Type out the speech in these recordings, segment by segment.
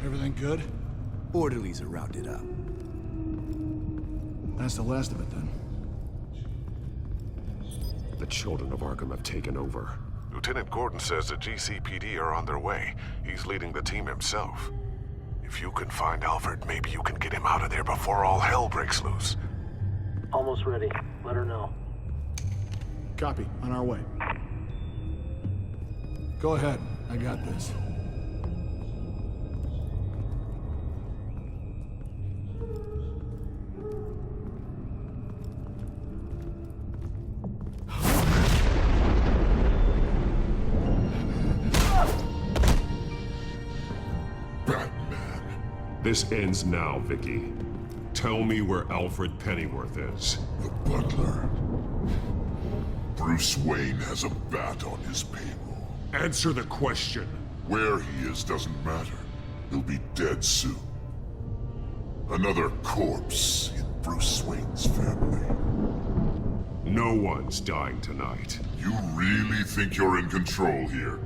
Everything good? Orderlies are rounded up. That's the last of it, then. The children of Arkham have taken over. Lieutenant Gordon says the GCPD are on their way. He's leading the team himself. If you can find Alfred, maybe you can get him out of there before all hell breaks loose. Almost ready. Let her know. Copy. On our way. Go ahead. I got this. This ends now, Vicky. Tell me where Alfred Pennyworth is. The butler. Bruce Wayne has a bat on his payroll. Answer the question. Where he is doesn't matter. He'll be dead soon. Another corpse in Bruce Wayne's family. No one's dying tonight. You really think you're in control here?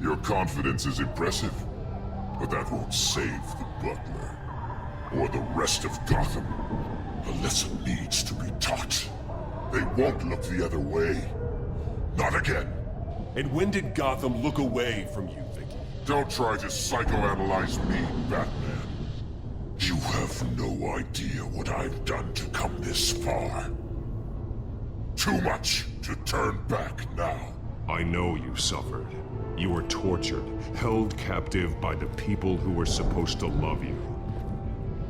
Your confidence is impressive, but that won't save the butler, or the rest of Gotham. A lesson needs to be taught. They won't look the other way. Not again. And when did Gotham look away from you, Vicky? Don't try to psychoanalyze me, Batman. You have no idea what I've done to come this far. Too much to turn back now. I know you suffered. You were tortured, held captive by the people who were supposed to love you.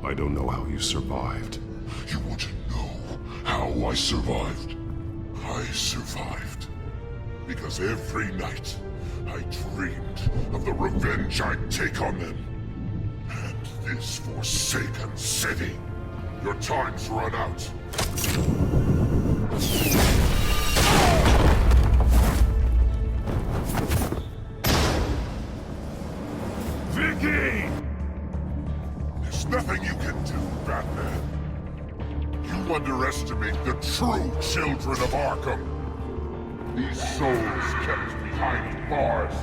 I don't know how you survived. You want to know how I survived? I survived because every night I dreamed of the revenge I'd take on them. And this forsaken city. Your time's run out. Vicky! There's nothing you can do, Batman. You underestimate the true children of Arkham. These souls kept behind bars.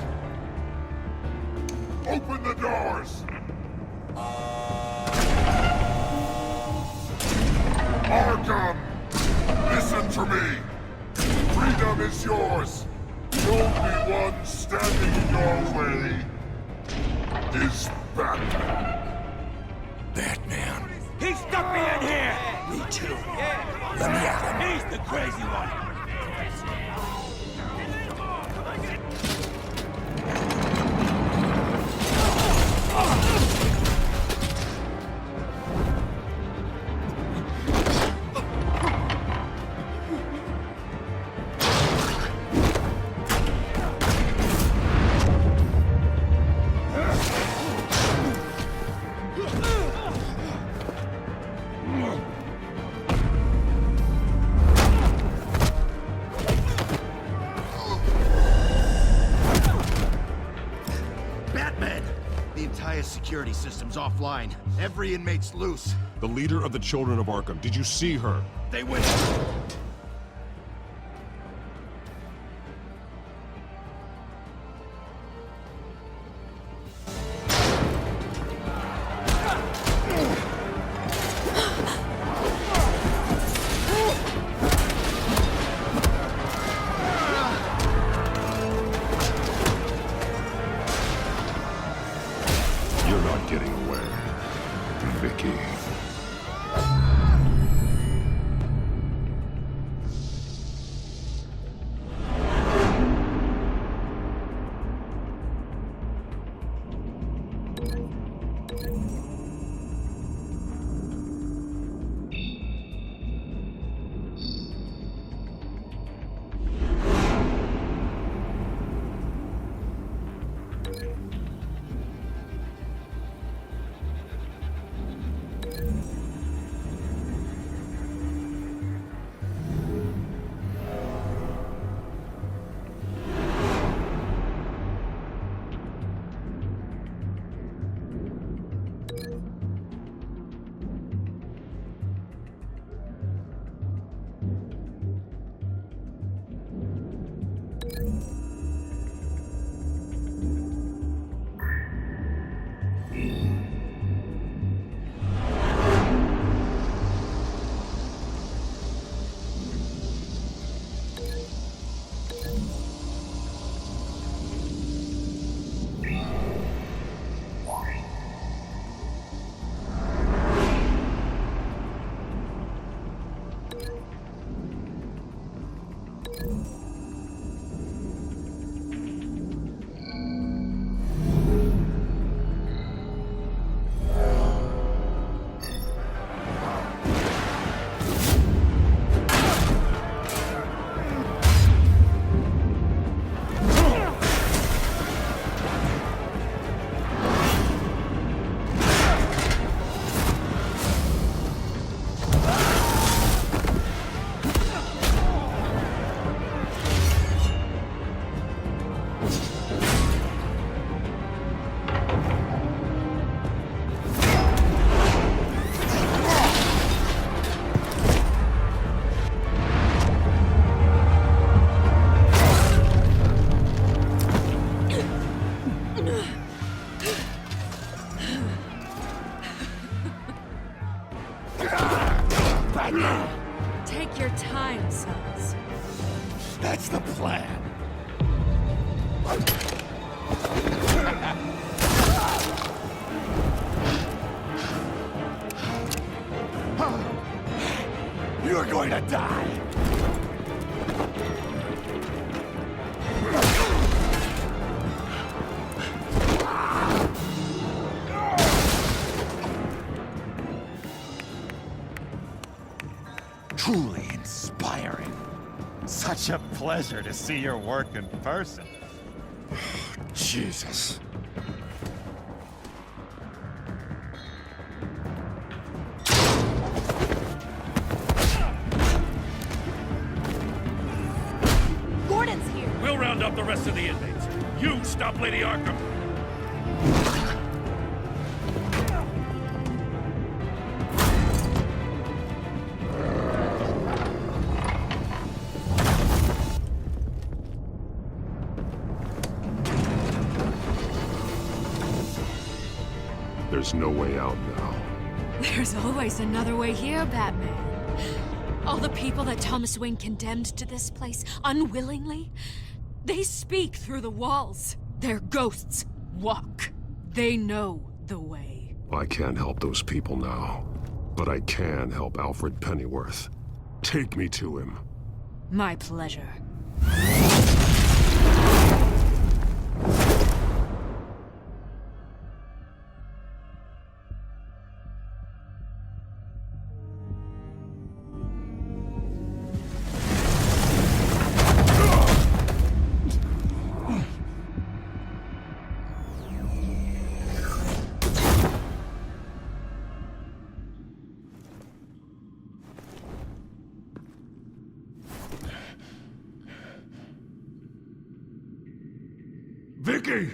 Open the doors! Arkham! Listen to me! Freedom is yours! The only one standing in your way is Batman. Batman. He stuck me in here! Me too. Let me at him. He's the crazy one! Security system's offline. Every inmate's loose. The leader of the Children of Arkham, did you see her? They went... Getting away, Vicky. You're going to die! Truly inspiring. Such a pleasure to see your work in person. Jesus. Gordon's here. We'll round up the rest of the inmates. You stop Lady Arkham. There's no way out now. There's always another way here, Batman. All the people that Thomas Wayne condemned to this place unwillingly, they speak through the walls. Their ghosts walk. They know the way. I can't help those people now, but I can help Alfred Pennyworth. Take me to him. My pleasure. Vicky!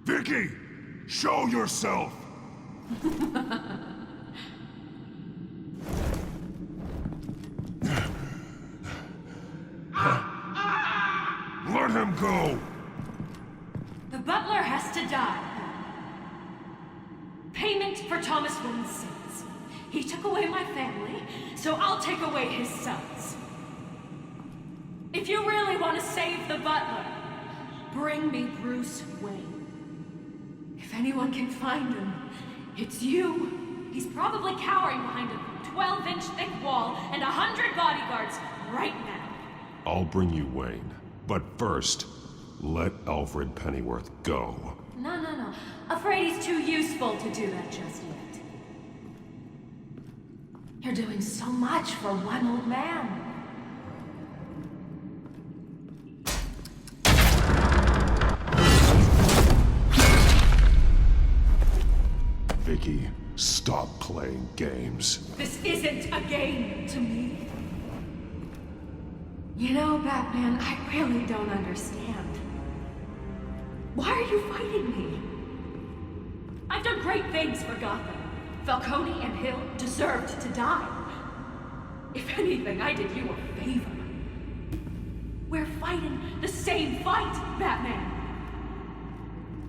Vicky! Show yourself! Let him go! The butler has to die. Payment for Thomas Wayne's sins. He took away my family, so I'll take away his sons. If you really want to save the butler, bring me Bruce Wayne. If anyone can find him, it's you. He's probably cowering behind a 12-inch thick wall and 100 bodyguards right now. I'll bring you Wayne, but first, let Alfred Pennyworth go. No. Afraid he's too useful to do that just yet. You're doing so much for one old man. Vicky, stop playing games. This isn't a game to me. You know, Batman, I really don't understand. Why are you fighting me? I've done great things for Gotham. Falcone and Hill deserved to die. If anything, I did you a favor. We're fighting the same fight, Batman.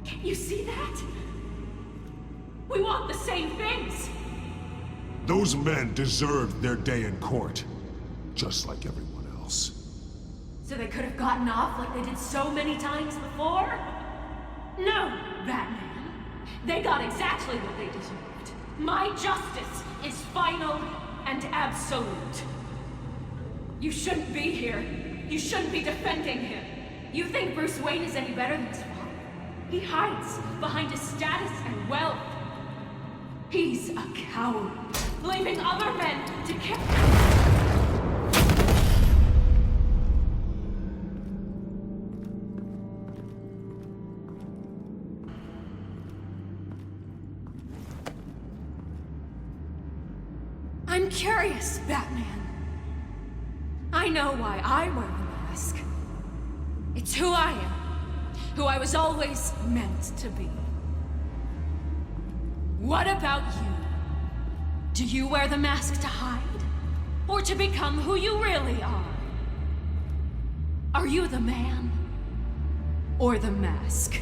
Can't you see that? We want the same things. Those men deserved their day in court, just like everyone else. So they could have gotten off like they did so many times before? No, Batman. They got exactly what they deserved. My justice is final and absolute. You shouldn't be here. You shouldn't be defending him. You think Bruce Wayne is any better than his father? He hides behind his status and wealth. He's a coward, leaving other men to kill. I'm curious, Batman. I know why I wear the mask. It's who I am, who I was always meant to be. What about you? Do you wear the mask to hide? Or to become who you really are? Are you the man? Or the mask?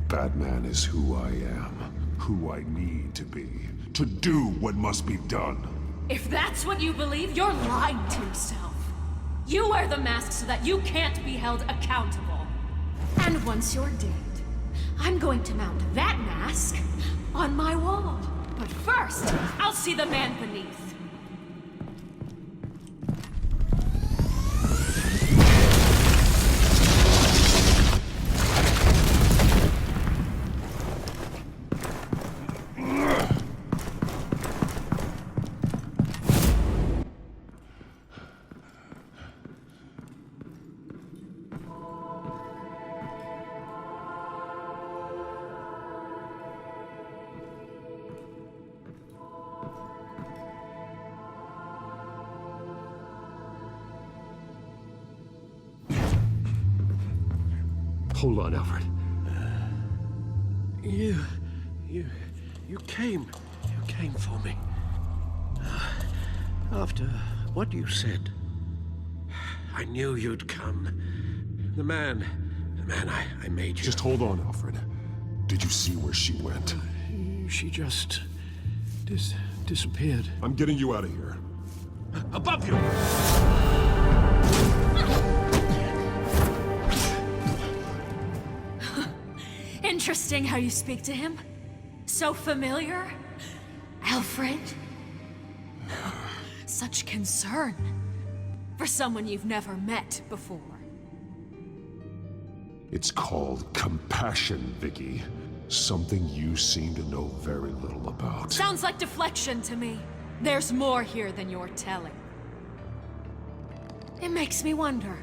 Batman is who I am, who I need to be, to do what must be done. If that's what you believe, you're lying to yourself. You wear the mask so that you can't be held accountable. And once you're dead, I'm going to mount that mask on my wall. But first, I'll see the man beneath. Hold on, Alfred. You came for me. After what you said, I knew you'd come. The man I made you. Just hold on, Alfred. Did you see where she went? She just disappeared. I'm getting you out of here. Above you! Interesting how you speak to him. So familiar. Alfred. Such concern for someone you've never met before. It's called compassion, Vicky. Something you seem to know very little about. Sounds like deflection to me. There's more here than you're telling. It makes me wonder,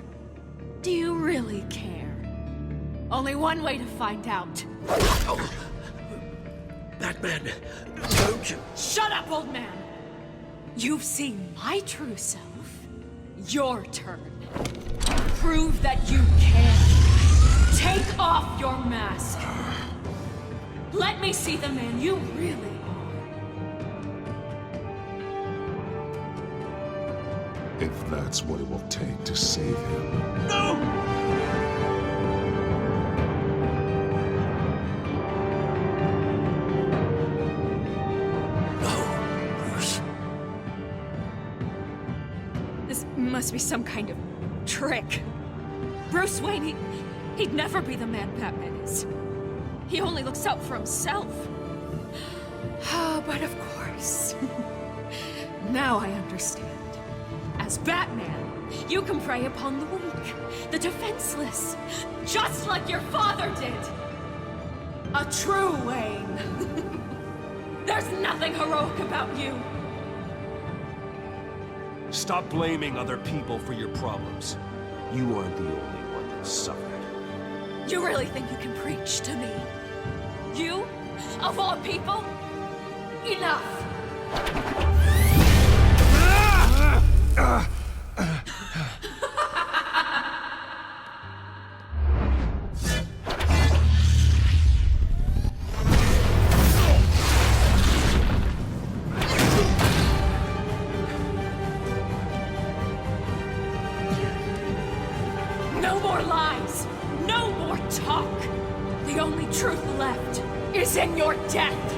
do you really care? Only one way to find out. Oh. Batman, don't you... Shut up, old man! You've seen my true self. Your turn. Prove that you can. Take off your mask. Let me see the man you really are. If that's what it will take to save him. No! Must be some kind of trick. Bruce Wayne, he'd never be the man Batman is. He only looks out for himself. But of course. Now I understand. As Batman, you can prey upon the weak, the defenseless, just like your father did. A true Wayne. There's nothing heroic about you. Stop blaming other people for your problems. You aren't the only one that suffered. You really think you can preach to me? You? Of all people? Enough! No more lies! No more talk! The only truth left is in your death!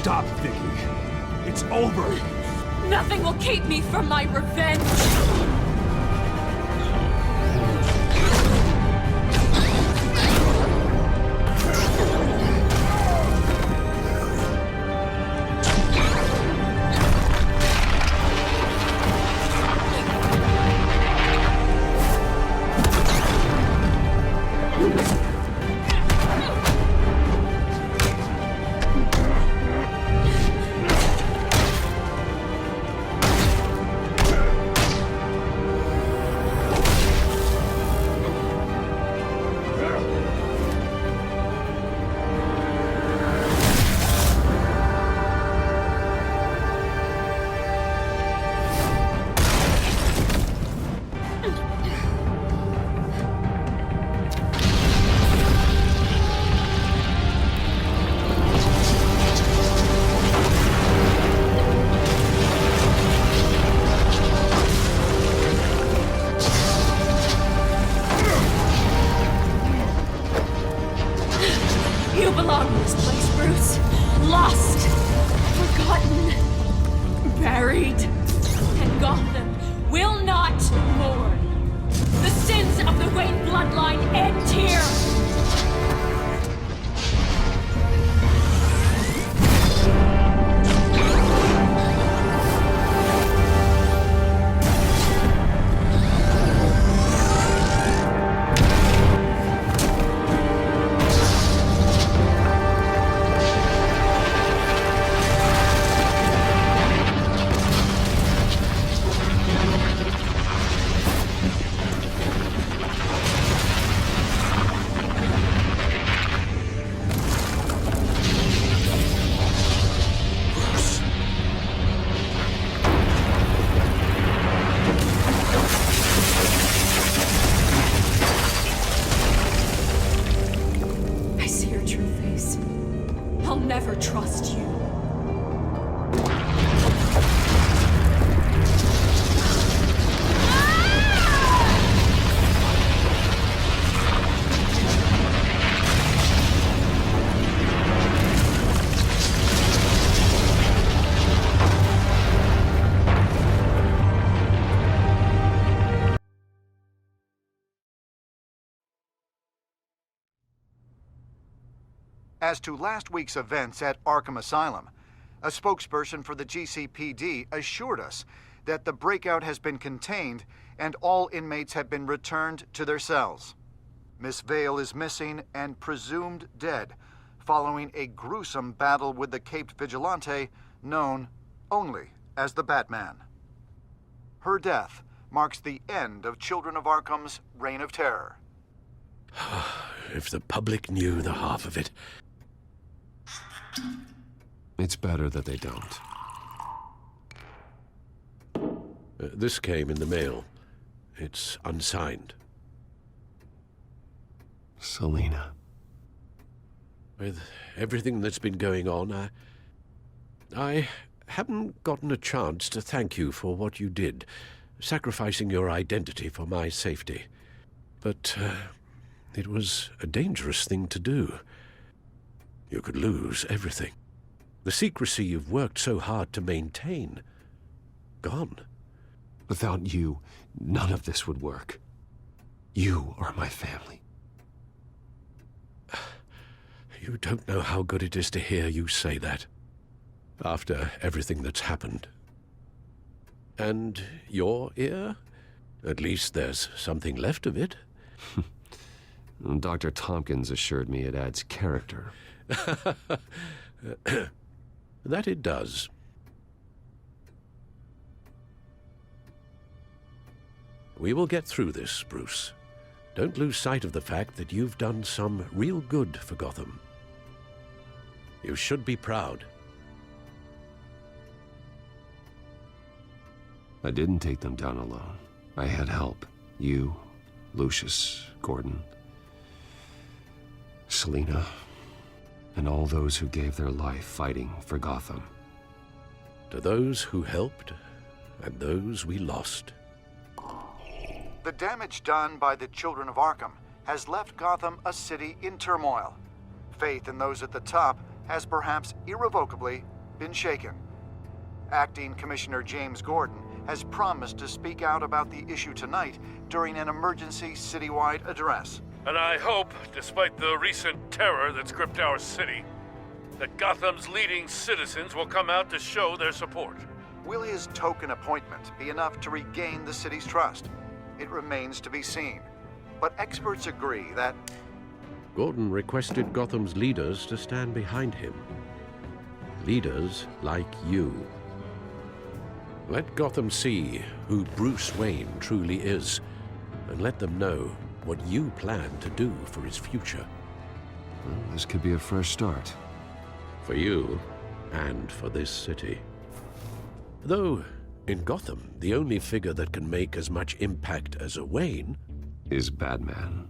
Stop, Vicky. It's over. Nothing will keep me from my revenge! As to last week's events at Arkham Asylum, a spokesperson for the GCPD assured us that the breakout has been contained and all inmates have been returned to their cells. Miss Vale is missing and presumed dead, following a gruesome battle with the caped vigilante known only as the Batman. Her death marks the end of Children of Arkham's reign of terror. If the public knew the half of it. It's better that they don't. This came in the mail. It's unsigned. Selina. With everything that's been going on, I haven't gotten a chance to thank you for what you did, sacrificing your identity for my safety. But it was a dangerous thing to do. You could lose everything. The secrecy you've worked so hard to maintain. Gone. Without you, none of this would work. You are my family. You don't know how good it is to hear you say that. After everything that's happened. And your ear? At least there's something left of it. Dr. Tompkins assured me it adds character. That it does. We will get through this, Bruce. Don't lose sight of the fact that you've done some real good for Gotham. You should be proud. I didn't take them down alone. I had help. You, Lucius, Gordon, Selina, and all those who gave their life fighting for Gotham. To those who helped, and those we lost. The damage done by the Children of Arkham has left Gotham a city in turmoil. Faith in those at the top has perhaps irrevocably been shaken. Acting Commissioner James Gordon has promised to speak out about the issue tonight during an emergency citywide address. And I hope, despite the recent terror that's gripped our city, that Gotham's leading citizens will come out to show their support. Will his token appointment be enough to regain the city's trust? It remains to be seen. But experts agree that Gordon requested Gotham's leaders to stand behind him. Leaders like you. Let Gotham see who Bruce Wayne truly is, and let them know what you plan to do for his future. Well, this could be a fresh start. For you, and for this city. Though, in Gotham, the only figure that can make as much impact as a Wayne is Batman.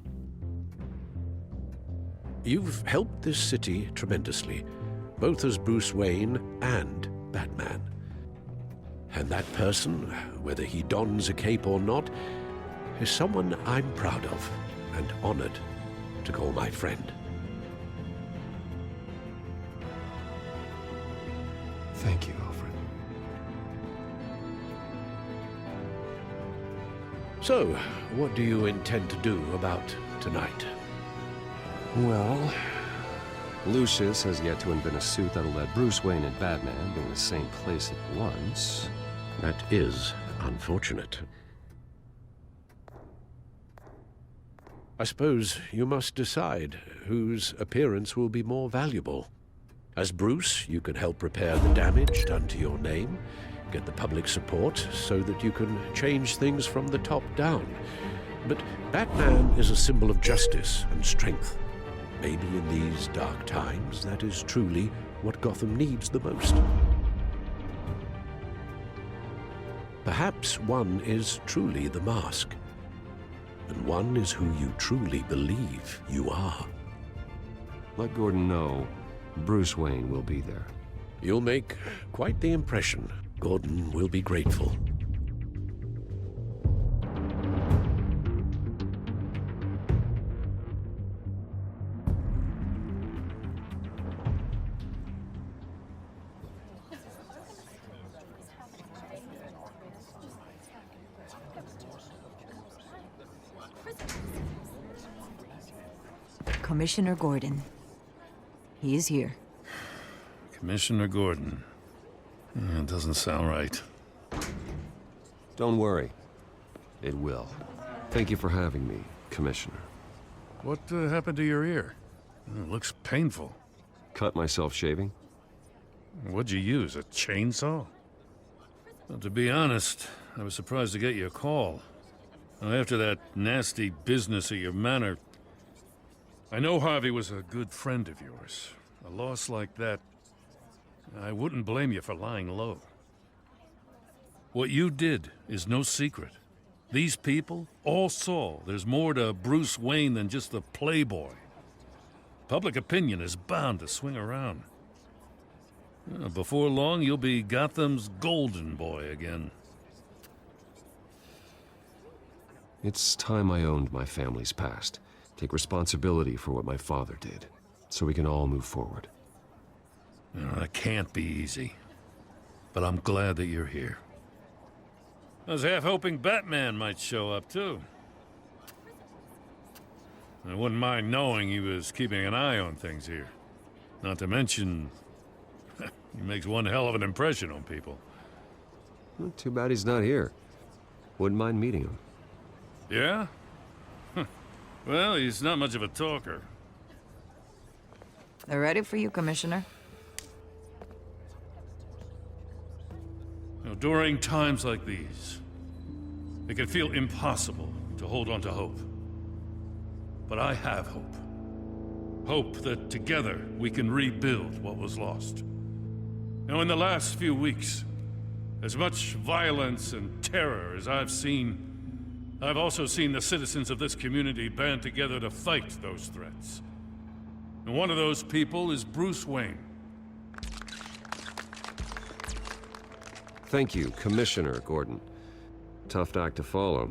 You've helped this city tremendously, both as Bruce Wayne and Batman. And that person, whether he dons a cape or not, is someone I'm proud of and honored to call my friend. Thank you, Alfred. So, what do you intend to do about tonight? Well, Lucius has yet to invent a suit that'll let Bruce Wayne and Batman be in the same place at once. That is unfortunate. I suppose you must decide whose appearance will be more valuable. As Bruce, you can help repair the damage done to your name, get the public support so that you can change things from the top down. But Batman is a symbol of justice and strength. Maybe in these dark times, that is truly what Gotham needs the most. Perhaps one is truly the mask, and one is who you truly believe you are. Let Gordon know Bruce Wayne will be there. You'll make quite the impression. Gordon will be grateful. Commissioner Gordon. He is here. Commissioner Gordon. It doesn't sound right. Don't worry. It will. Thank you for having me, Commissioner. What happened to your ear? It looks painful. Cut myself shaving. What'd you use, a chainsaw? Well, to be honest, I was surprised to get your call. After that nasty business of your manor, I know Harvey was a good friend of yours. A loss like that, I wouldn't blame you for lying low. What you did is no secret. These people all saw there's more to Bruce Wayne than just a playboy. Public opinion is bound to swing around. Before long, you'll be Gotham's golden boy again. It's time I owned my family's past. Take responsibility for what my father did, so we can all move forward. That can't be easy. But I'm glad that you're here. I was half hoping Batman might show up, too. I wouldn't mind knowing he was keeping an eye on things here. Not to mention, he makes one hell of an impression on people. Well, too bad he's not here. Wouldn't mind meeting him. Yeah? Well, he's not much of a talker. They're ready for you, Commissioner. During times like these, it can feel impossible to hold on to hope. But I have hope. Hope that together we can rebuild what was lost. In the last few weeks, as much violence and terror as I've seen, I've also seen the citizens of this community band together to fight those threats. And one of those people is Bruce Wayne. Thank you, Commissioner Gordon. Tough act to follow.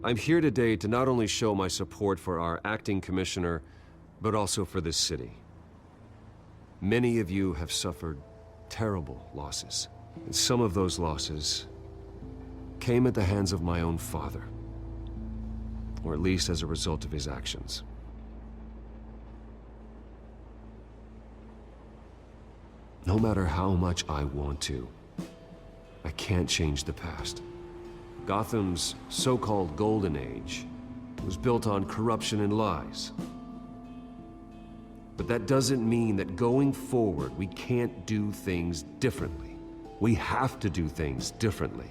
I'm here today to not only show my support for our acting commissioner, but also for this city. Many of you have suffered terrible losses. And some of those losses came at the hands of my own father. Or at least as a result of his actions. No matter how much I want to, I can't change the past. Gotham's so-called Golden Age was built on corruption and lies. But that doesn't mean that going forward we can't do things differently. We have to do things differently.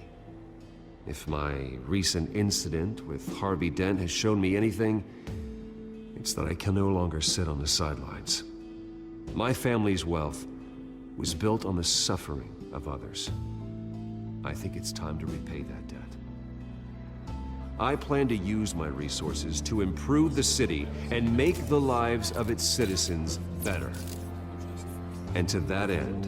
If my recent incident with Harvey Dent has shown me anything, it's that I can no longer sit on the sidelines. My family's wealth was built on the suffering of others. I think it's time to repay that debt. I plan to use my resources to improve the city and make the lives of its citizens better. And to that end,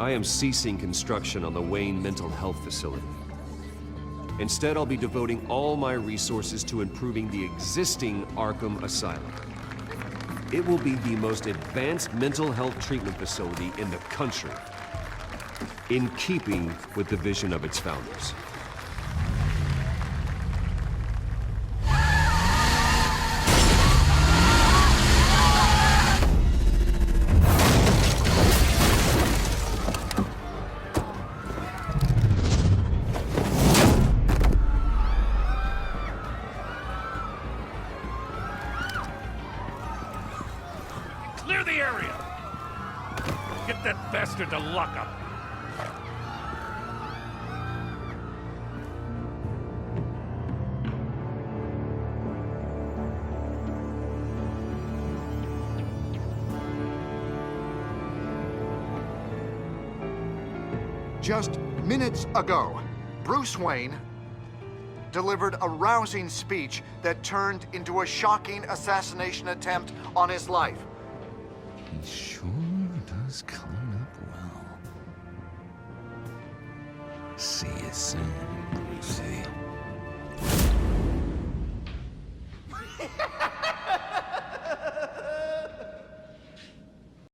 I am ceasing construction on the Wayne Mental Health Facility. Instead, I'll be devoting all my resources to improving the existing Arkham Asylum. It will be the most advanced mental health treatment facility in the country, in keeping with the vision of its founders. Clear the area! Get that bastard to lock up! Just minutes ago, Bruce Wayne delivered a rousing speech that turned into a shocking assassination attempt on his life. He sure does clean up well. See you soon, Brucey.